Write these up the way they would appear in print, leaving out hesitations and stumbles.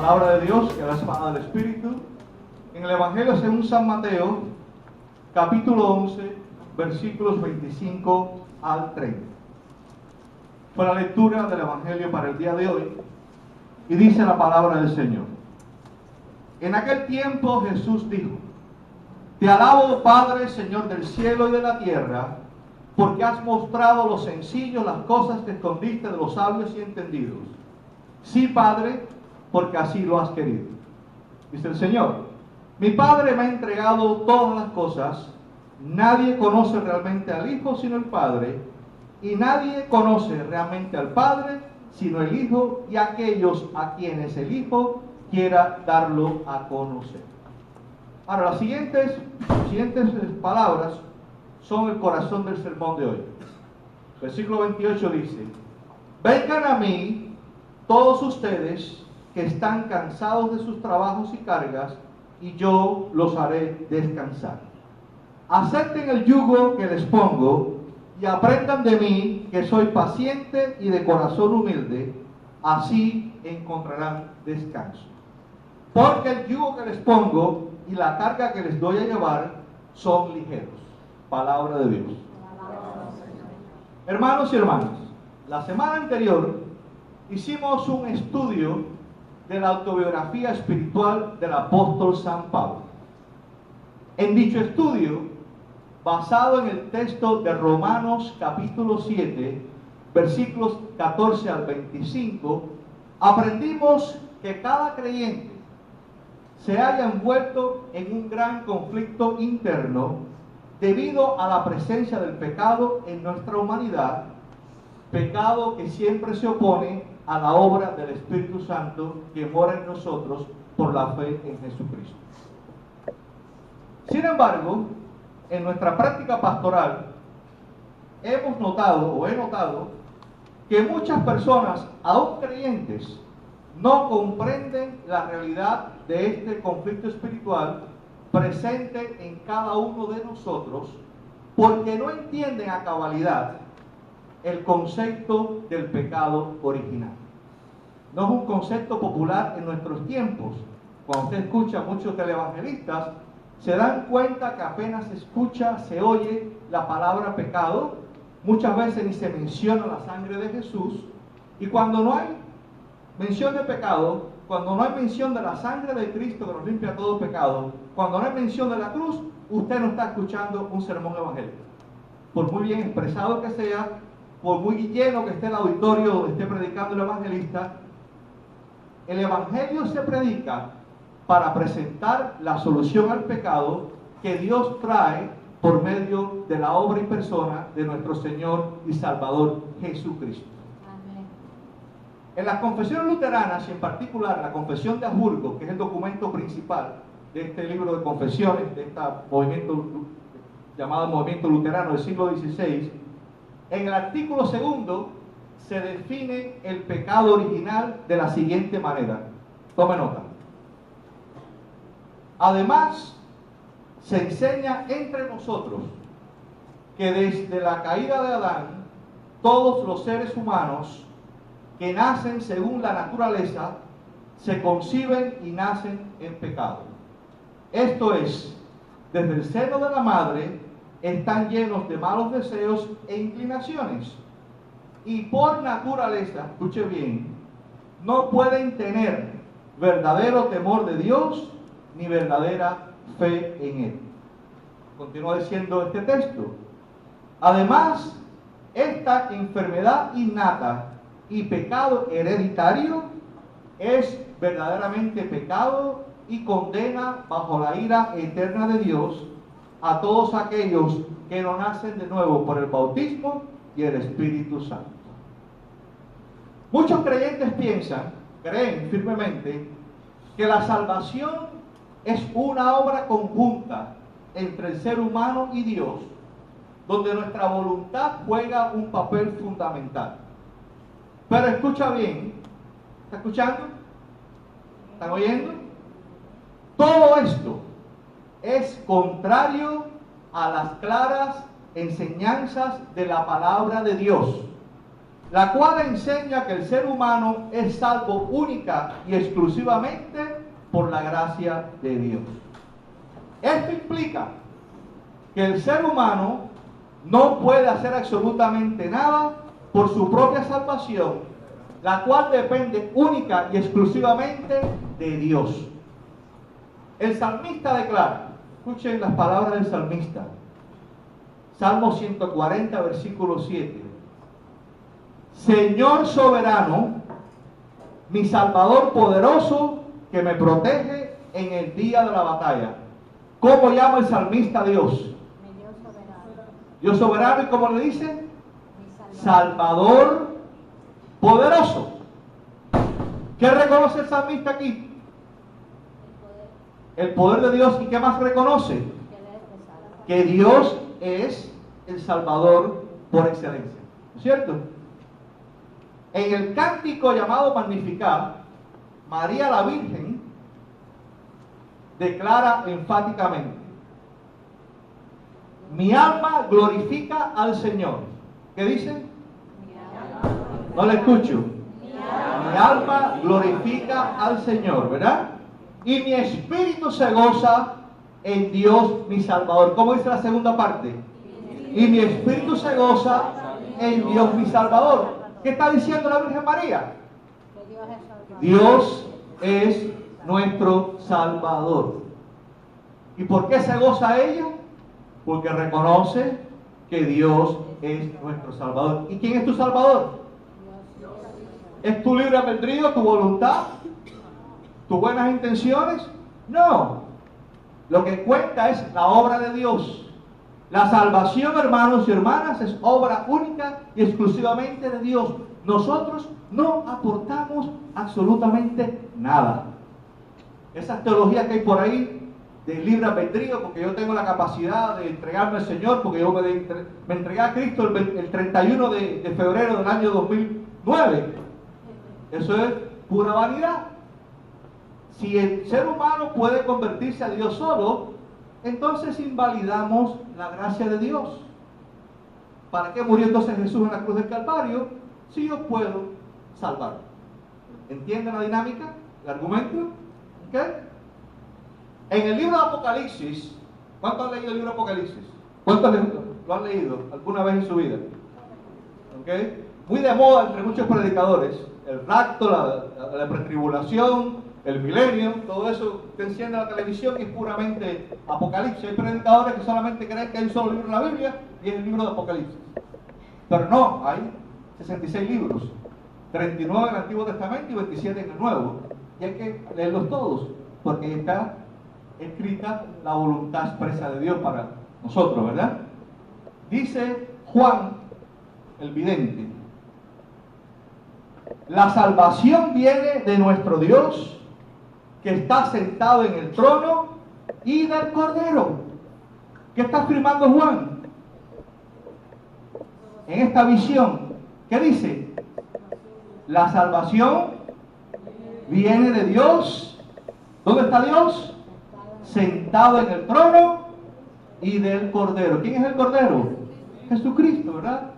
palabra de Dios, que es la espada del Espíritu, en el Evangelio según San Mateo, capítulo 11, versículos 25 al 30. Fue la lectura del Evangelio para el día de hoy, y dice la palabra del Señor. En aquel tiempo Jesús dijo: Te alabo, Padre, Señor del cielo y de la tierra, porque has mostrado a los sencillos las cosas que escondiste de los sabios y entendidos. Sí, Padre, porque así lo has querido. Dice el Señor: Mi Padre me ha entregado todas las cosas. Nadie conoce realmente al Hijo sino el Padre, y nadie conoce realmente al Padre sino el Hijo y aquellos a quienes el Hijo quiera darlo a conocer. Ahora, las siguientes palabras son el corazón del sermón de hoy. Versículo 28 dice: Vengan a mí todos ustedes que están cansados de sus trabajos y cargas, y yo los haré descansar. Acepten el yugo que les pongo y aprendan de mí, que soy paciente y de corazón humilde, así encontrarán descanso. Porque el yugo que les pongo y la carga que les doy a llevar son ligeros. Palabra de Dios. Hermanos y hermanas, la semana anterior hicimos un estudio de la autobiografía espiritual del apóstol San Pablo. En dicho estudio, basado en el texto de Romanos capítulo 7, versículos 14 al 25, aprendimos que cada creyente se haya envuelto en un gran conflicto interno debido a la presencia del pecado en nuestra humanidad, pecado que siempre se opone a la obra del Espíritu Santo que mora en nosotros por la fe en Jesucristo. Sin embargo, en nuestra práctica pastoral he notado que muchas personas, aún creyentes, no comprenden la realidad de este conflicto espiritual presente en cada uno de nosotros, porque no entienden a cabalidad el concepto del pecado original. No es un concepto popular en nuestros tiempos. Cuando usted escucha a muchos televangelistas, se dan cuenta que apenas se oye la palabra pecado, muchas veces ni se menciona la sangre de Jesús, y cuando no hay mención de pecado, cuando no hay mención de la sangre de Cristo que nos limpia todo pecado, cuando no hay mención de la cruz, usted no está escuchando un sermón evangélico. Por muy bien expresado que sea, por muy lleno que esté el auditorio donde esté predicando el evangelista, el evangelio se predica para presentar la solución al pecado que Dios trae por medio de la obra y persona de nuestro Señor y Salvador Jesucristo. En las confesiones luteranas, y en particular la Confesión de Habsburgo, que es el documento principal de este libro de confesiones, de este movimiento llamado movimiento luterano del siglo XVI, en el artículo 2 se define el pecado original de la siguiente manera. Tome nota. Además, se enseña entre nosotros que desde la caída de Adán, todos los seres humanos que nacen según la naturaleza, se conciben y nacen en pecado. Esto es, desde el seno de la madre, están llenos de malos deseos e inclinaciones. Y por naturaleza, escuche bien, no pueden tener verdadero temor de Dios ni verdadera fe en Él. Continúa diciendo este texto. Además, esta enfermedad innata y pecado hereditario es verdaderamente pecado y condena bajo la ira eterna de Dios a todos aquellos que no nacen de nuevo por el bautismo y el Espíritu Santo. Muchos creyentes creen firmemente que la salvación es una obra conjunta entre el ser humano y Dios, donde nuestra voluntad juega un papel fundamental. Pero escucha bien, ¿está escuchando? ¿Están oyendo? Todo esto es contrario a las claras enseñanzas de la palabra de Dios, la cual enseña que el ser humano es salvo única y exclusivamente por la gracia de Dios. Esto implica que el ser humano no puede hacer absolutamente nada por su propia salvación, la cual depende única y exclusivamente de Dios. El salmista declara, escuchen las palabras del salmista, Salmo 140, versículo 7. Señor soberano, mi Salvador poderoso, que me protege en el día de la batalla. ¿Cómo llama el salmista a Dios? Dios soberano, ¿y cómo le dice? Salvador poderoso. ¿Qué reconoce el salmista aquí? El poder de Dios. ¿Y qué más reconoce? Que Dios es el Salvador por excelencia. ¿No es cierto? En el cántico llamado Magnificat, María la Virgen declara enfáticamente: mi alma glorifica al Señor. ¿Qué dice? No le escucho. Mi alma glorifica al Señor, ¿verdad? Y mi espíritu se goza en Dios mi Salvador. ¿Cómo dice la segunda parte? Y mi espíritu se goza en Dios mi Salvador. ¿Qué está diciendo la Virgen María? Dios es nuestro Salvador. ¿Y por qué se goza ella? Porque reconoce que Dios es nuestro Salvador. ¿Y quién es tu Salvador? ¿Es tu libre albedrío, tu voluntad, tus buenas intenciones? No. Lo que cuenta es la obra de Dios. La salvación, hermanos y hermanas, es obra única y exclusivamente de Dios. Nosotros no aportamos absolutamente nada. Esas teologías que hay por ahí de libre albedrío, porque yo tengo la capacidad de entregarme al Señor, porque yo me entregué a Cristo el 31 de febrero del año 2009. Eso es pura vanidad. Si el ser humano puede convertirse a Dios solo, entonces invalidamos la gracia de Dios. ¿Para qué murió entonces Jesús en la cruz del Calvario si yo puedo salvar? ¿Entienden la dinámica? ¿El argumento? ¿Ok? En el libro de Apocalipsis, ¿cuántos han leído el libro de Apocalipsis? ¿Cuántos lo han leído alguna vez en su vida? ¿Ok? Muy de moda entre muchos predicadores. El rapto, la pretribulación, el milenio, todo eso te enciende la televisión y es puramente Apocalipsis. Hay predicadores que solamente creen que hay un solo libro en la Biblia y es el libro de Apocalipsis. Pero no, hay 66 libros, 39 en el Antiguo Testamento y 27 en el Nuevo. Y hay que leerlos todos, porque está escrita la voluntad expresa de Dios para nosotros, ¿verdad? Dice Juan, el vidente: la salvación viene de nuestro Dios, que está sentado en el trono, y del Cordero. ¿Qué está afirmando Juan en esta visión? ¿Qué dice? La salvación viene de Dios. ¿Dónde está Dios? Sentado en el trono y del Cordero. ¿Quién es el Cordero? Jesucristo, ¿verdad?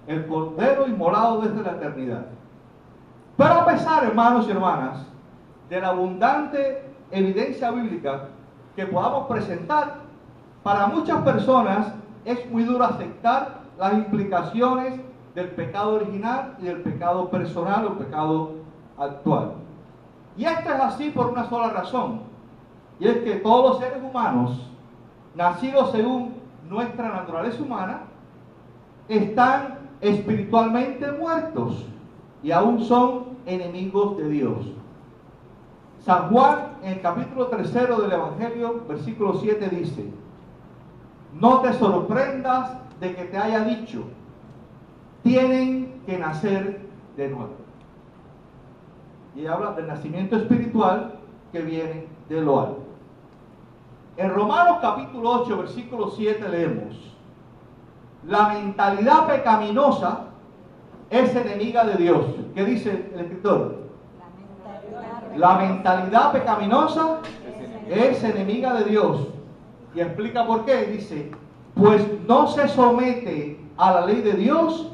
El Cordero inmolado desde la eternidad. Pero a pesar, hermanos y hermanas, de la abundante evidencia bíblica que podamos presentar, para muchas personas es muy duro aceptar las implicaciones del pecado original y del pecado personal o pecado actual. Y esto es así por una sola razón, y es que todos los seres humanos, nacidos según nuestra naturaleza humana, están espiritualmente muertos y aún son enemigos de Dios. San Juan, en el capítulo 3 del Evangelio, versículo 7, dice: no te sorprendas de que te haya dicho, tienen que nacer de nuevo. Y habla del nacimiento espiritual que viene de lo alto. En Romanos capítulo 8, versículo 7 leemos: la mentalidad pecaminosa es enemiga de Dios. ¿Qué dice el escritor? La mentalidad pecaminosa es enemiga de Dios. Y explica por qué. Dice: pues no se somete a la ley de Dios,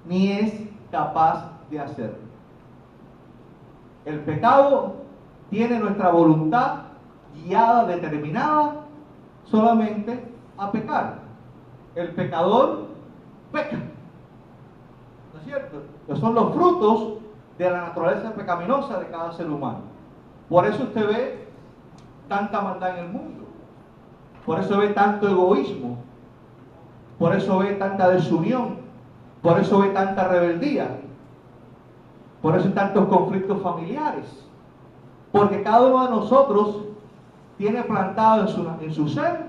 ni es capaz de hacer. El pecado tiene nuestra voluntad guiada, determinada solamente a pecar. El pecador peca, ¿no es cierto? Que son los frutos de la naturaleza pecaminosa de cada ser humano. Por eso usted ve tanta maldad en el mundo, por eso ve tanto egoísmo, por eso ve tanta desunión, por eso ve tanta rebeldía, por eso hay tantos conflictos familiares, porque cada uno de nosotros tiene plantado en su ser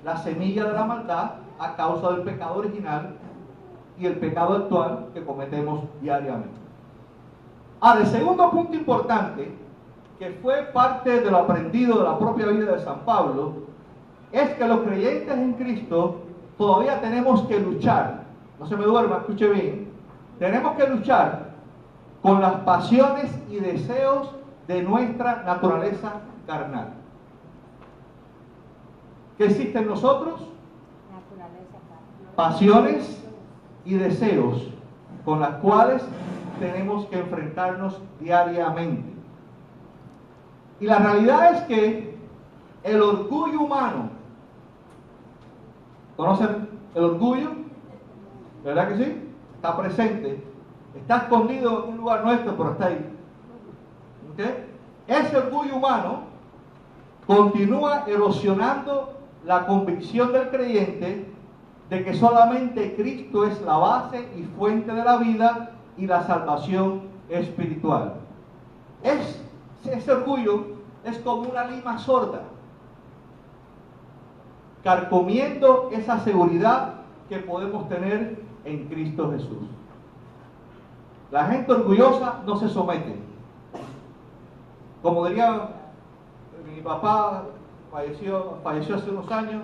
la semilla de la maldad a causa del pecado original y el pecado actual que cometemos diariamente. Ahora, el segundo punto importante, que fue parte de lo aprendido de la propia vida de San Pablo, es que los creyentes en Cristo todavía tenemos que luchar, no se me duerma, escuche bien, tenemos que luchar con las pasiones y deseos de nuestra naturaleza carnal. ¿Qué existe en nosotros? Pasiones y deseos con las cuales tenemos que enfrentarnos diariamente. Y la realidad es que el orgullo humano, ¿conocen el orgullo? ¿Verdad que sí? Está presente, está escondido en un lugar nuestro, pero está ahí. ¿Okay? Ese orgullo humano continúa erosionando la convicción del creyente de que solamente Cristo es la base y fuente de la vida y la salvación espiritual. Ese orgullo es como una lima sorda, carcomiendo esa seguridad que podemos tener en Cristo Jesús. La gente orgullosa no se somete. Como diría mi papá, falleció hace unos años,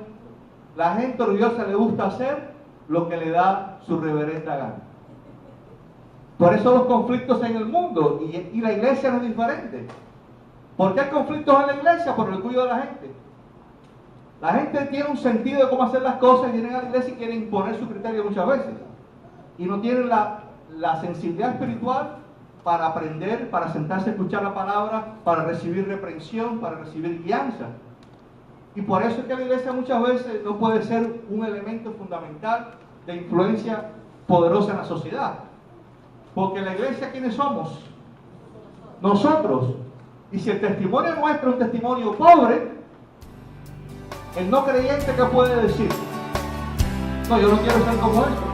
la gente orgullosa le gusta hacer lo que le da su reverenda gana. Por eso los conflictos en el mundo, y la iglesia no es diferente. ¿Por qué hay conflictos en la iglesia? Por el orgullo de la gente. La gente tiene un sentido de cómo hacer las cosas y vienen a la iglesia y quieren imponer su criterio muchas veces. Y no tienen la sensibilidad espiritual para aprender, para sentarse a escuchar la palabra, para recibir reprensión, para recibir guianza. Y por eso es que la iglesia muchas veces no puede ser un elemento fundamental de influencia poderosa en la sociedad. Porque la iglesia, ¿quiénes somos? Nosotros. Y si el testimonio nuestro es un testimonio pobre, el no creyente, ¿qué puede decir? No, yo no quiero ser como esto.